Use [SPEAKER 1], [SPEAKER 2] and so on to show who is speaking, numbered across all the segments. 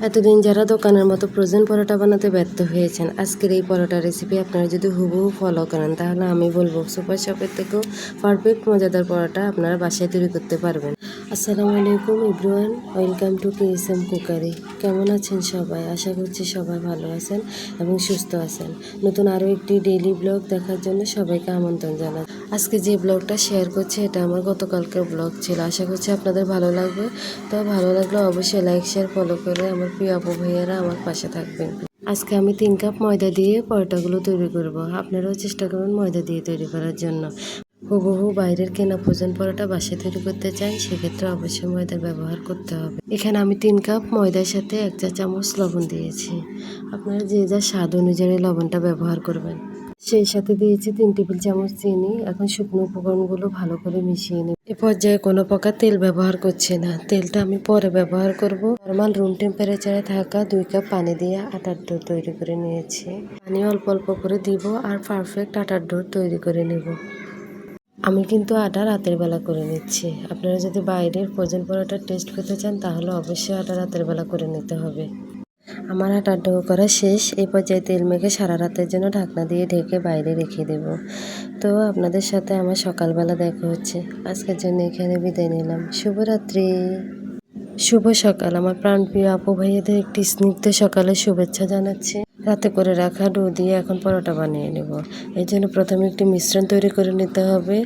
[SPEAKER 1] এতদিন যারা দোকানের মতো ফ্রোজেন পরোটা বানাতে ব্যর্থ হয়েছেন, আজকের এই পরোটা রেসিপি আপনারা যদি হুবহু ফলো করেন তাহলে আমি বলবো সুপার শপের থেকেও পারফেক্ট মজাদার পরোটা আপনারা বাসায় তৈরি করতে পারবেন। আসসালামু আলাইকুম everyone, welcome to KSM cookery. কেমন আছেন সবাই? আশা করছি সবাই ভালো আছেন এবং সুস্থ আছেন। নতুন আরও একটি ডেইলি ব্লগ দেখার জন্য সবাইকে আমন্ত্রণ জানাই। আজকে যে ব্লগটা শেয়ার করছি এটা আমার গতকালকের ব্লগ ছিল। আশা করছি আপনাদের ভালো লাগবে। তো ভালো লাগলে অবশ্যই লাইক শেয়ার ফলো করে আমার প্রিয় আপু ভাইয়ারা আমার পাশে থাকবেন। আজকে আমি 3 কাপ ময়দা দিয়ে পরোটাগুলো তৈরি করব। আপনারাও চেষ্টা করবেন ময়দা দিয়ে তৈরি করার জন্য। হুবহু বাইরের কেনা ফ্রোজেন পরোটা বাসায় তৈরি করতে চান, সেক্ষেত্রে অবশ্যই ময়দা ব্যবহার করতে হবে। এখানে আমি 3 কাপ ময়দার সাথে 1 চা চামচ লবণ দিয়েছি। আপনারা যে যার স্বাদ অনুযায়ী লবণটা ব্যবহার করবেন। সেই সাথে দিয়েছি 3 টেবিল চামচ চিনি। এখন শুকনো উপকরণগুলো ভালো করে মিশিয়ে নেব। এ পর্যায়ে কোনো প্রকার তেল ব্যবহার করছি না, তেলটা আমি পরে ব্যবহার করব। নর্মাল রুম টেম্পারেচারে থাকা 2 কাপ পানি দিয়ে আটার ডো তৈরি করে নিয়েছি। পানি অল্প অল্প করে দিব আর পারফেক্ট আটার ডো তৈরি করে নেব। আমি কিন্তু আটা রাতের বেলা করে নিচ্ছি। আপনারা যদি বাইরের ফ্রোজেন পরোটার টেস্ট পেতে চান তাহলে অবশ্যই আটা রাতের বেলা করে নিতে হবে। আমার আটার ডো করা শেষ। এই পর্যায়ে তেল মেখে সারা রাতের জন্য ঢাকনা দিয়ে ঢেকে বাইরে রেখে দেব। তো আপনাদের সাথে আমার সকালবেলা দেখা হচ্ছে। আজকের জন্য এখানে বিদায় নিলাম। শুভরাত্রি, শুভ সকাল। আমার প্রাণপ্রিয় আপু ভাইয়াদের একটি স্নিগ্ধ সকালের শুভেচ্ছা জানাচ্ছি। রাতে করে রাখা ডো দিয়ে এখন পরোটা বানিয়ে নেব। এই জন্য প্রথমে একটি মিশ্রণ তৈরি করে নিতে হবে।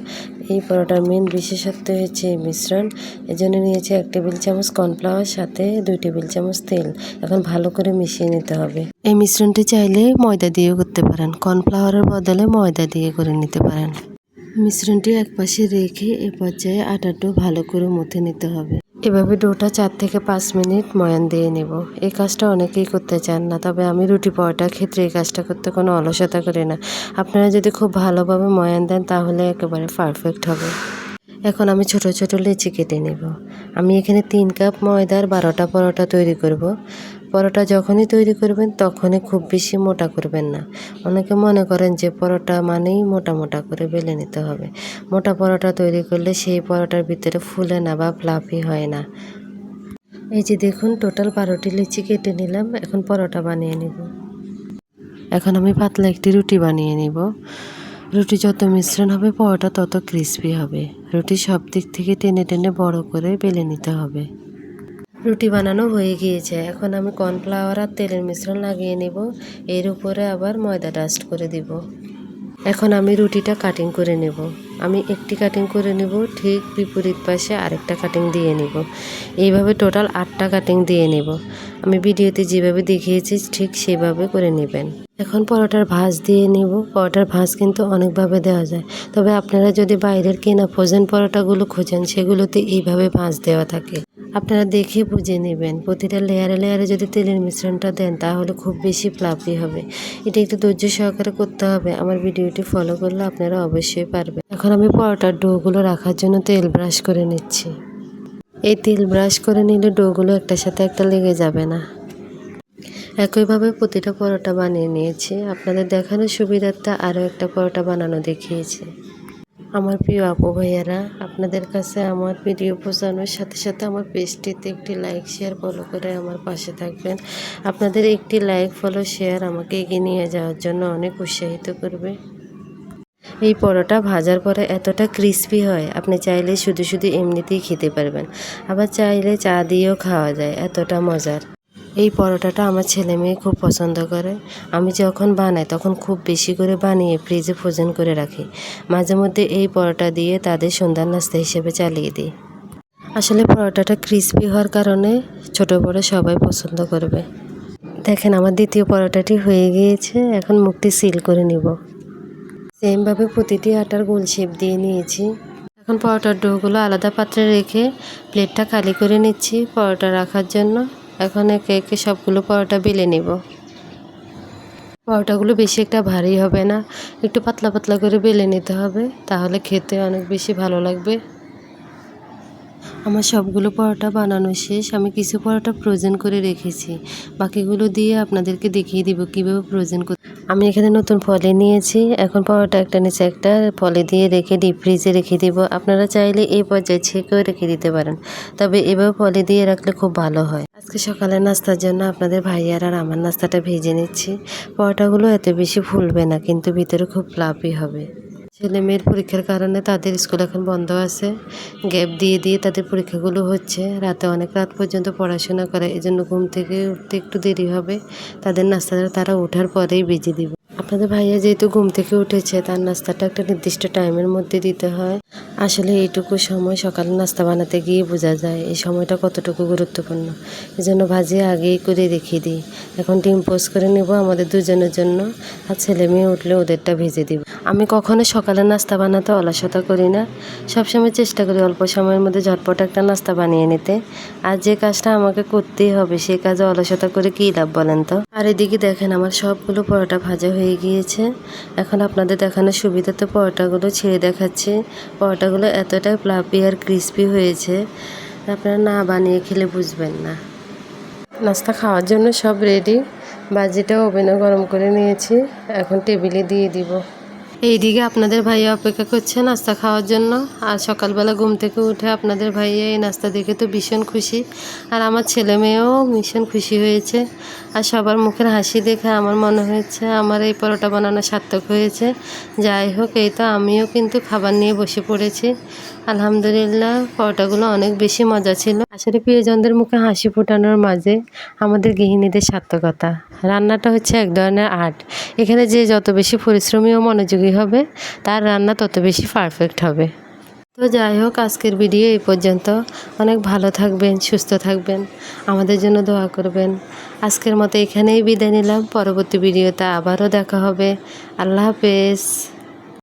[SPEAKER 1] এই পরোটার মেন বিশেষত্ব হচ্ছে এই মিশ্রণ। এই জন্য নিয়েছি 1 টেবিল চামচ কর্নফ্লাওয়ার সাথে 2 টেবিল চামচ তেল। এখন ভালো করে মিশিয়ে নিতে হবে। এই মিশ্রণটি চাইলে ময়দা দিয়েও করতে পারেন, কর্নফ্লাওয়ারের বদলে ময়দা দিয়ে করে নিতে পারেন। মিশ্রণটি একপাশে রেখে এ পর্যায়ে আটার ডো ভালো করে মথে নিতে হবে। এভাবে ডোটা 4 থেকে 5 মিনিট ময়ান দিয়ে নেব। এই কাজটা অনেকেই করতে চান না, তবে আমি রুটি পরোটার ক্ষেত্রে এই কাজটা করতে কোনো অলসতা করি না। আপনারা যদি খুব ভালোভাবে ময়ান দেন তাহলে একেবারে পারফেক্ট হবে। এখন আমি ছোট ছোট লেচি কেটে নেব। আমি এখানে 3 কাপ ময়দার 12টা পরোটা তৈরি করব। পরোটা যখনই তৈরি করবেন তখনই খুব বেশি মোটা করবেন না। অনেকে মনে করেন যে পরোটা মানেই মোটা মোটা করে বেলে নিতে হবে। মোটা পরোটা তৈরি করলে সেই পরোটার ভিতরে ফুলে না বা ফ্লাফি হয় না। এই যে দেখুন, টোটাল 12টি লিচি কেটে নিলাম। এখন পরোটা বানিয়ে নিব। এখন আমি পাতলা একটি রুটি বানিয়ে নিব। রুটি যত মিশ্রণ হবে পরোটা তত ক্রিস্পি হবে। রুটি সব দিক থেকে টেনে টেনে বড় করে বেলে নিতে হবে। রুটি বানানো হয়ে গিয়েছে। এখন আমি কর্নফ্লাওয়ার আর তেলের মিশ্রণ লাগিয়ে নেব। এর উপরে আবার ময়দা ডাস্ট করে দিব। এখন আমি রুটিটা কাটিং করে নেব। আমি একটি কাটিং করে নেব, ঠিক বিপরীত পাশে আরেকটা কাটিং দিয়ে নেব। এইভাবে টোটাল 8টা কাটিং দিয়ে নেব। আমি ভিডিওতে যেভাবে দেখিয়েছি ঠিক সেভাবে করে নেবেন। এখন পরোটার ভাঁজ দিয়ে নেব। পরোটার ভাঁজ কিন্তু অনেকভাবে দেওয়া যায়, তবে আপনারা যদি বাইরের কেনা ফ্রোজেন পরোটাগুলো খোঁজেন সেগুলোতে এইভাবে ভাঁজ দেওয়া থাকে। আপনারা দেখে বুঝে নেবেন। প্রতিটা লেয়ারে লেয়ারে যদি তেলের মিশ্রণটা দেন তাহলে খুব বেশি ফ্লাফি হবে। এটা একটু ধৈর্য সহকারে করতে হবে। আমার ভিডিওটি ফলো করলে আপনারা অবশ্যই পারবেন। এখন আমি পরোটার ডোগুলো রাখার জন্য তেল ব্রাশ করে নিচ্ছি। এই তেল ব্রাশ করে নিলে ডোগুলো একটার সাথে একটা লেগে যাবে না। একইভাবে প্রতিটা পরোটা বানিয়ে নিয়েছি। আপনাদের দেখানোর সুবিধার্থে আরও একটা পরোটা বানানো দেখিয়েছি। আমার প্রিয় আপু ভাইয়ারা, আপনাদের কাছে আমার ভিডিও পৌঁছানোর সাথে সাথে আমার পেজটিতে একটি লাইক শেয়ার ফলো করে আমার পাশে থাকবেন। আপনাদের একটি লাইক ফলো শেয়ার আমাকে এগিয়ে নিয়ে যাওয়ার জন্য অনেক উৎসাহিত করবে। এই পরোটা ভাজার পরে এতটা ক্রিস্পি হয়, আপনি চাইলে শুধু শুধু এমনিতেই খেতে পারবেন, আবার চাইলে চা দিয়েও খাওয়া যায়, এতটা মজার। এই পরোটাটা আমার ছেলে মেয়ে খুব পছন্দ করে। আমি যখন বানাই তখন খুব বেশি করে বানিয়ে ফ্রিজে ফ্রোজেন করে রাখি। মাঝে মধ্যে এই পরোটা দিয়ে তাদের সন্ধ্যার নাস্তা হিসেবে চালিয়ে দিই। আসলে পরোটাটা ক্রিস্পি হওয়ার কারণে ছোট বড় সবাই পছন্দ করবে। দেখেন আমার দ্বিতীয় পরোটাটি হয়ে গিয়েছে। এখন মুখটি সিল করে নিব। সেমভাবে প্রতিটি আটার গোল শেপ দিয়ে নিয়েছি। এখন পরোটার ডোগুলো আলাদা পাত্রে রেখে প্লেটটা খালি করে নিচ্ছি পরোটা রাখার জন্য। এখন একে একে সবগুলো পরোটা বেলে নেব। পরোটাগুলো বেশি একটা ভারী হবে না, একটু পাতলা পাতলা করে বেলে নিতে হবে, তাহলে খেতে অনেক বেশি ভালো লাগবে। আমার সবগুলো পরোটা বানানো শেষ। আমি কিছু পরোটা ফ্রোজেন করে রেখেছি, বাকিগুলো দিয়ে আপনাদেরকে দেখিয়ে দিব কীভাবে ফ্রোজেন করতে। আমি এখানে নতুন ফলে নিয়েছি। এখন পরোটা একটা নিচে একটা ফলে দিয়ে রেখে ডিপ ফ্রিজে রেখে দিব। আপনারা চাইলে এই পর্যায়ে ছেঁকেও রেখে দিতে পারেন, তবে এভাবে ফলে দিয়ে রাখলে খুব ভালো হয়। আজকে সকালে নাস্তার জন্য আপনাদের ভাইয়ার আর আমার নাস্তাটা ভেজে নিচ্ছি। পরোটাগুলো এত বেশি ফুলবে না, কিন্তু ভিতরে খুব ফ্লাফি হবে। ছেলে মেয়ের পরীক্ষার কারণে তাদের স্কুল এখন বন্ধ আছে। গ্যাপ দিয়ে দিয়ে তাদের পরীক্ষাগুলো হচ্ছে। রাতে অনেক রাত পর্যন্ত পড়াশোনা করে, এজন্য ঘুম থেকে উঠতে একটু দেরি হবে। তাদের নাস্তাটা তারা ওঠার পরেই ভেজে দিবে। আপনাদের ভাইয়া যেহেতু ঘুম থেকে উঠেছে, তার নাস্তাটা একটা নির্দিষ্ট টাইমের মধ্যে দিতে হয়। আসলে এইটুকু সময় সকালে নাস্তা বানাতে গিয়ে বোঝা যায় এই সময়টা কতটুকু গুরুত্বপূর্ণ। এজন্য ভাজি আগেই করে রেখে দিই। এখন ডিম পোস্ট করে নেব আমাদের দুজনের জন্য, আর ছেলে মেয়ে উঠলে ওদেরটা ভেজে দিব। আমি কখনো সকালে নাস্তা বানাতে অলসতা করি না। সবসময় চেষ্টা করি অল্প সময়ের মধ্যে ঝটপট একটা নাস্তা বানিয়ে নিতে। আর যে কাজটা আমাকে করতেই হবে সেই কাজে অলসতা করে কী লাভ বলেন তো। আর এদিকে দেখেন আমার সবগুলো পরোটা ভাজা হয়ে গিয়েছে। এখন আপনাদের দেখানোর সুবিধাতে পরোটাগুলো ছেড়ে দেখাচ্ছি। পরোটাগুলো এতটাই ফ্লাফি আর ক্রিস্পি হয়েছে, আপনারা না বানিয়ে খেলে বুঝবেন না। নাস্তা খাওয়ার জন্য সব রেডি। ভাজিটা ওভেনে গরম করে নিয়েছি, এখন টেবিলে দিয়ে দিব। এইদিকে আপনাদের ভাইয়া অপেক্ষা করছে নাস্তা খাওয়ার জন্য। আর সকালবেলা ঘুম থেকে উঠে আপনাদের ভাইয়া এই নাস্তা দেখে তো ভীষণ খুশি, আর আমার ছেলে মেয়েও ভীষণ খুশি হয়েছে। আর সবার মুখের হাসি দেখে আমার মনে হয়েছে আমার এই পরোটা বানানো সার্থক হয়েছে। যাই হোক, এই তো আমিও কিন্তু খাবার নিয়ে বসে পড়েছি। আলহামদুলিল্লাহ, পরোটাগুলো অনেক বেশি মজা ছিল। আসলে প্রিয়জনদের মুখে হাসি ফোটানোর মাঝে আমাদের গৃহিণীদের সার্থকতা। রান্নাটা হচ্ছে এক ধরনের আর্ট। এখানে যে যত বেশি পরিশ্রমী ও মনোযোগী হবে, তার রান্না তত বেশি পারফেক্ট হবে। তো যাই হোক, আজকের ভিডিও এই পর্যন্ত। অনেক ভালো থাকবেন, সুস্থ থাকবেন, আমাদের জন্য দোয়া করবেন। আজকের মতো এখানেই বিদায় নিলাম। পরবর্তী ভিডিওতে আবারও দেখা হবে। আল্লাহ হাফেজ।